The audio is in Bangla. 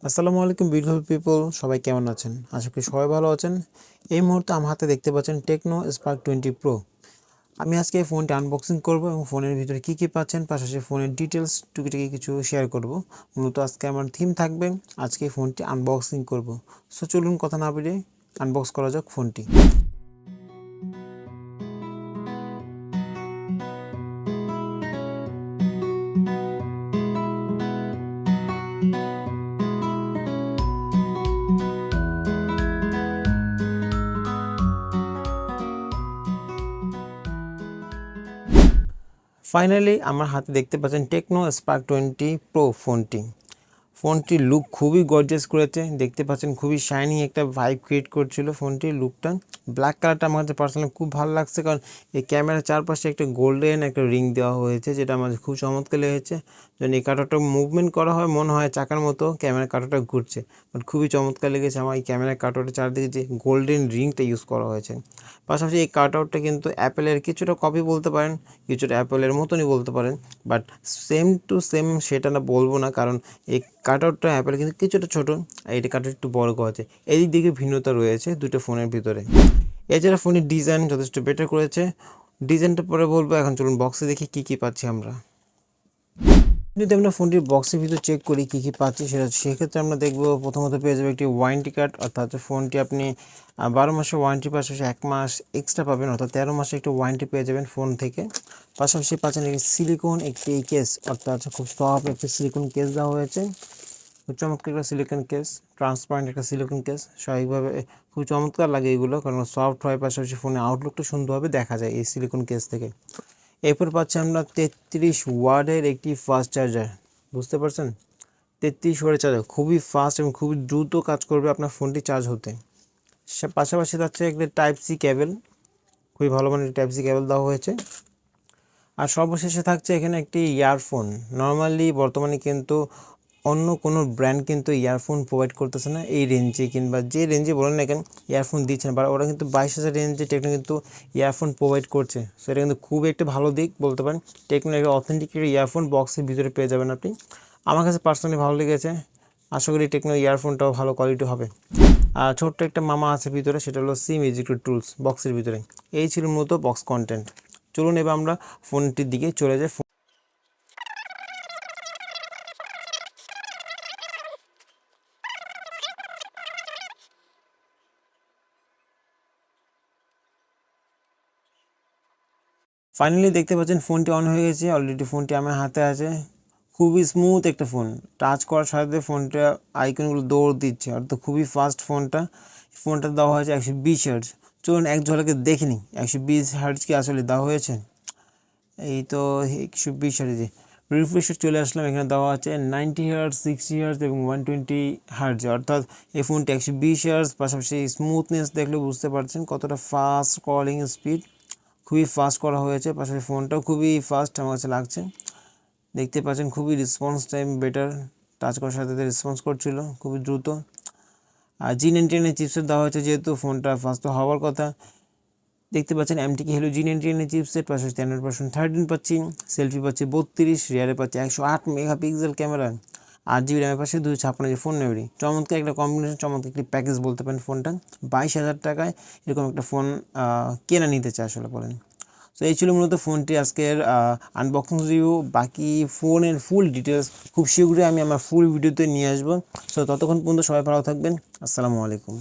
আসসালামু আলাইকুম বিউটিফুল পিপল, সবাই কেমন আছেন? আশা করি সবাই ভালো আছেন। এই মুহূর্তে আমার হাতে দেখতে পাচ্ছেন টেকনো স্পার্ক 20 প্রো। আমি আজকে এই ফোনটি আনবক্সিং করব এবং ফোনের ভিতরে কী কী পাচ্ছেন, পাশাপাশি ফোনের ডিটেলস টুকিটাকি কিছু শেয়ার করব। মূলত আজকে আমার থিম থাকবে আজকে এই ফোনটি আনবক্সিং করব। সো চলুন কথা না বেরিয়ে আনবক্স করা যাক ফোনটি। ফাইনালি আমার হাতে দেখতে পাচ্ছেন টেকনো স্পার্ক 20 প্রো ফোনটির লুক খুবই গর্জিয়াস করেছে। দেখতে পাচ্ছেন খুবই শাইনি একটা ভাইব ক্রিয়েট করছিল ফোনটির লুকটা। ব্ল্যাক কালারটা আমার কাছে পার্সোনালি খুব ভালো লাগছে, কারণ এই ক্যামেরার চারপাশে একটা গোল্ডেন একটা রিং দেওয়া হয়েছে, যেটা আমাদের খুব চমৎকার লেগেছে। যখন এই কাটারটা মুভমেন্ট করা হয় মনে হয় চাকার মতো ক্যামেরার কাটারটা ঘুরছে, বাট খুবই চমৎকার লেগেছে আমার এই ক্যামেরার কাটারটা চারদিকে যে গোল্ডেন রিংটা ইউজ করা হয়েছে। পাশাপাশি এই কাটআউটটা কিন্তু অ্যাপেলের কিছুটা কপি বলতে পারেন, কিছুটা অ্যাপেলের মতনই বলতে পারেন, বাট সেম টু সেম সেটা না বলবো না, কারণ এই কাটআউটটা অ্যাপেল কিন্তু কিছুটা ছোটো আর এটা কাটআউট একটু বড় করেছে। এই দিক থেকে ভিন্নতা রয়েছে দুটো ফোনের ভিতরে। এছাড়া ফোনের ডিজাইন যথেষ্ট বেটার করেছে। ডিজাইনটা পরে বলবো, এখন চলুন বক্সে দেখি কী কী পাচ্ছি আমরা। যদি আমরা ফোনটির বক্সের ভিতরে চেক করি কী কী পাচ্ছি, সেক্ষেত্রে আমরা দেখবো প্রথমত পেয়ে যাবে একটি ওয়ারেন্টি কার্ড, অর্থাৎ ফোনটি আপনি 12 মাসের ওয়ারেন্টি, পাশাপাশি 1 মাস এক্সট্রা পাবেন, অর্থাৎ 13 মাসে একটি ওয়ারেন্টি পেয়ে যাবেন ফোন থেকে। পাশাপাশি পাচ্ছেন একটি সিলিকন একটি কেস, অর্থাৎ খুব সফট একটি সিলিকন কেস দেওয়া হয়েছে। খুব চমৎকার একটা সিলিকন কেস, ট্রান্সপারেন্ট একটা সিলিকন কেস। স্বাভাবিকভাবে খুব চমৎকার লাগে এগুলো, কারণ সফট হয়, পাশাপাশি ফোনের আউটলুকটা সুন্দরভাবে দেখা যায় এই সিলিকন কেস থেকে। এরপর পাচ্ছি আমরা 33 ওয়াটের একটি ফাস্ট চার্জার। বুঝতে পারছেন, 33 ওয়াটের চার্জার খুবই ফাস্ট এবং খুবই দ্রুত কাজ করবে আপনার ফোনটি চার্জ হতে। পাশাপাশি যাচ্ছে একটা টাইপ সি কেবল, খুবই ভালো মানের টাইপ সি কেবল দেওয়া হয়েছে। আর সর্বশেষে থাকছে এখানে একটি ইয়ারফোন। নর্মালি বর্তমানে কিন্তু অন্য কোনো ব্র্যান্ড কিন্তু ইয়ারফোন প্রোভাইড করতেছে না এই রেঞ্জে, কিংবা যে রেঞ্জে বলেন না কেন ইয়ারফোন দিচ্ছে না, বা ওরা কিন্তু 22,000 রেঞ্জে টেকনো কিন্তু ইয়ারফোন প্রোভাইড করছে। সো এটা কিন্তু খুব একটা ভালো দিক বলতে পারেন। টেকনো একটা অথেন্টিক ইয়ারফোন বক্সের ভিতরে পেয়ে যাবেন আপনি। আমার কাছে পার্সোনালি ভালো লেগেছে। আশা করি টেকনো ইয়ারফোনটাও ভালো কোয়ালিটি হবে। আর ছোট্ট একটা মামা আছে ভিতরে, সেটা হলো সিম এজেক্টর টুলস বক্সের ভিতরে। এই ছিল মূলত বক্স কন্টেন্ট। চলুন এবার আমরা ফোনটির দিকে চলে যাই। ফাইনালি দেখতে পাচ্ছেন ফোনটি অন হয়ে গেছে। অলরেডি ফোনটি আমার হাতে আছে। খুবই স্মুথ একটা ফোন, টাচ করার সাথে ফোনটা আইকনগুলো দৌড় দিচ্ছে, অর্থাৎ খুবই ফাস্ট ফোনটা দেওয়া হয়েছে 120 হার্টজ। চলুন এক ঝলকে দেখে নিই 120 হার্টজ কি আসলে দেওয়া হয়েছে। এই তো 120 হার্টজে রিফ্রেশ চলে আসলাম। এখানে দেওয়া আছে 90 হার্টজ, 60 হার্টজ এবং 120 হার্টজ, অর্থাৎ এই ফোনটি 120 হার্টজ। পাশাপাশি স্মুথনেস দেখলে বুঝতে পারছেন কতটা ফাস্ট কলিং স্পিড, খুবই ফাস্ট করা হয়েছে। পাশাপাশি ফোনটাও খুবই ফাস্ট আমার কাছে লাগছে। দেখতে পাচ্ছেন খুবই রেসপন্স টাইম বেটার, টাচ করার সাথে রেসপন্স করছিল খুবই দ্রুত। আর G99 চিপসেট দেওয়া হয়েছে, যেহেতু ফোনটা ফাস্ট হওয়ার কথা। দেখতে পাচ্ছেন MTK হলো G99 চিপসেট, পাশাপাশি 10/13 পাচ্ছি। সেলফি পাচ্ছি 32, রিয়ারে পাচ্ছি 108 মেগাপিক্সেল ক্যামেরা। 8GB র্যামের পাশে 256 ফোন মেমোরি। চমৎকার একটা কম্বিনেশন, চমৎকার একটি প্যাকেজ বলতে পারেন ফোনটা। 22,000 টাকায় এরকম একটা ফোন কেনা নিতে চায় আসলে বলেন। সো এই ছিল মূলত ফোনটি আজকের আনবক্সিং রিভিউ। বাকি ফোনের ফুল ডিটেলস খুব শীঘ্রই আমি আমার ফুল ভিডিওতে নিয়ে আসবো। সো ততক্ষণ পর্যন্ত সবাই ভালো থাকবেন। আসসালামু আলাইকুম।